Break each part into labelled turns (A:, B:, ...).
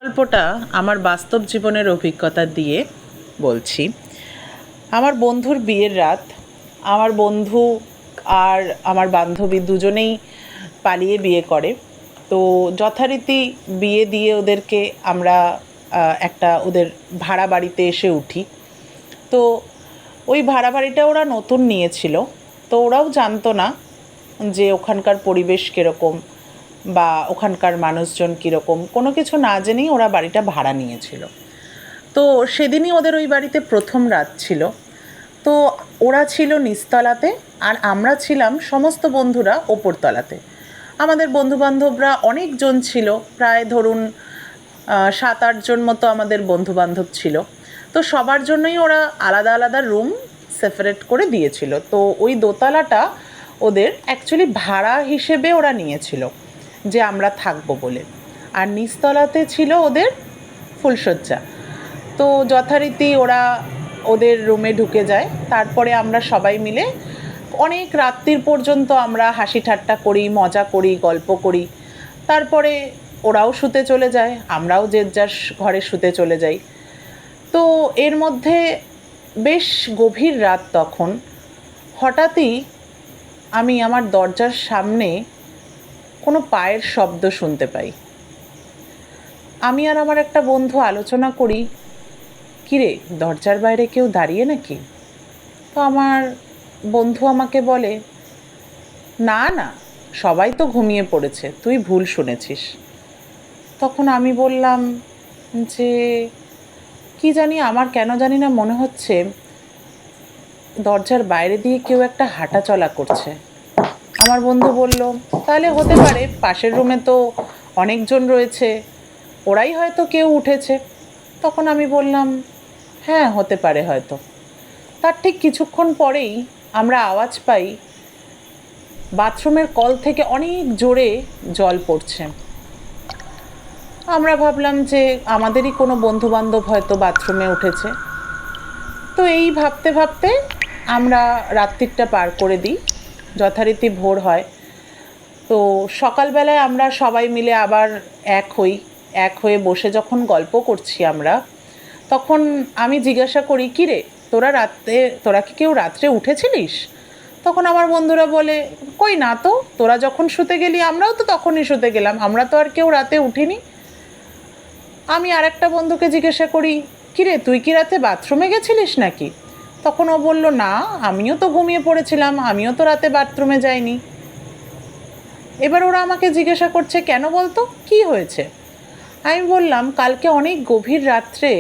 A: গল্পটা আমার বাস্তব জীবনের অভিজ্ঞতা দিয়ে বলছি। আমার বন্ধুর বিয়ের রাত। আমার বন্ধু আর আমার বান্ধবী দুজনেই পালিয়ে বিয়ে করে। তো যথারীতি বিয়ে দিয়ে ওদেরকে আমরা একটা ওদের ভাড়া বাড়িতে এসে উঠি। তো ওই ভাড়া বাড়িটা ওরা নতুন নিয়েছিল, তো ওরাও জানতো না যে ওখানকার পরিবেশ কীরকম বা ওখানকার মানুষজন কীরকম, কোনো কিছু না জেনেই ওরা বাড়িটা ভাড়া নিয়েছিল। তো সেদিনই ওদের ওই বাড়িতে প্রথম রাত ছিল। তো ওরা ছিল নিচতলাতে আর আমরা ছিলাম সমস্ত বন্ধুরা ওপরতলাতে। আমাদের বন্ধুবান্ধবরা অনেকজন ছিল, প্রায় ধরুন 7-8 জন মতো আমাদের বন্ধুবান্ধব ছিল। তো সবার জন্যই ওরা আলাদা আলাদা রুম সেপারেট করে দিয়েছিল। তো ওই দোতলাটা ওদের অ্যাকচুয়ালি ভাড়া হিসেবে ওরা নিয়েছিল যে আমরা থাকবো বলে, আর নিচতলাতে ছিল ওদের ফুলশয্যা। তো যথারীতি ওরা ওদের রুমে ঢুকে যায়, তারপরে আমরা সবাই মিলে অনেক রাত্রির পর্যন্ত আমরা হাসি ঠাট্টা করি, মজা করি, গল্প করি। তারপরে ওরাও শুতে চলে যায়, আমরাও যে যার ঘরে শুতে চলে যাই। তো এর মধ্যে বেশ গভীর রাত তখন। হঠাৎই আমি আমার দরজার সামনে কোনো পায়ের শব্দ শুনতে পাই। আমি আর আমার একটা বন্ধু আলোচনা করি, কিরে দরজার বাইরে কেউ দাঁড়িয়ে নাকি? তো আমার বন্ধু আমাকে বলে, না না, সবাই তো ঘুমিয়ে পড়েছে, তুই ভুল শুনেছিস। তখন আমি বললাম যে কি জানি, আমার কেন জানি না মনে হচ্ছে দরজার বাইরে দিয়ে কেউ একটা হাঁটা চলা করছে। আমার বন্ধু বলল, তাহলে হতে পারে, পাশের রুমে তো অনেকজন রয়েছে, ওরাই হয়তো কেউ উঠেছে। তখন আমি বললাম, হ্যাঁ হতে পারে হয়তো। তার ঠিক কিছুক্ষণ পরেই আমরা আওয়াজ পাই বাথরুমের কল থেকে অনেক জোরে জল পড়ছে। আমরা ভাবলাম যে আমাদেরই কোনো বন্ধুবান্ধব হয়তো বাথরুমে উঠেছে। তো এই ভাবতে ভাবতে আমরা রাত্রিটা পার করে দিই। যথারীতি ভোর হয়। তো সকালবেলায় আমরা সবাই মিলে আবার এক হয়ে বসে যখন গল্প করছি আমরা, তখন আমি জিজ্ঞাসা করি, কিরে তোরা কি কেউ রাত্রে উঠেছিলিস? তখন আমার বন্ধুরা বলে, কই না তো, তোরা যখন শুতে গেলি আমরাও তো তখনই শুতে গেলাম, আমরা তো আর কেউ রাতে উঠিনি। আমি আর একটা বন্ধুকে জিজ্ঞাসা করি, কিরে তুই কি রাতে বাথরুমে গেছিলিস নাকি? তখন ও বলল, না আমিও তো ঘুমিয়ে পড়েছিলাম, আমিও তো রাতে বাথরুমে যাইনি। এবার ওরা আমাকে জিজ্ঞাসা করছে, কেন বলতো, কি হয়েছে? আমি বললাম, কালকে অনেক গভীর রাত্রে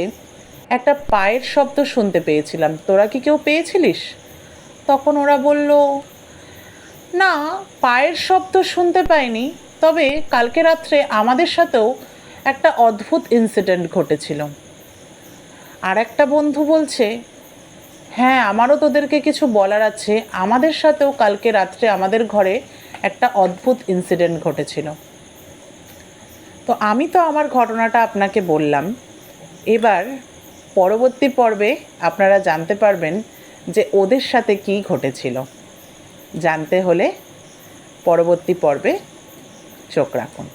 A: একটা পায়ের শব্দ শুনতে পেয়েছিলাম, তোরা কি কেউ পেয়েছিলিস? তখন ওরা বলল, না পায়ের শব্দ শুনতে পাইনি, তবে কালকে রাত্রে আমাদের সাথেও একটা অদ্ভুত ইনসিডেন্ট ঘটেছিল। আর একটা বন্ধু বলছে, হ্যাঁ আমারও তোদেরকে কিছু বলার আছে, আমাদের সাথেও কালকে রাত্রে আমাদের ঘরে একটা অদ্ভুত ইনসিডেন্ট ঘটেছিল। তো আমি তো আমার ঘটনাটা আপনাকে বললাম, এবার পরবর্তী পর্বে আপনারা জানতে পারবেন যে ওদের সাথে কী ঘটেছিল। জানতে হলে পরবর্তী পর্বে চোখ রাখুন।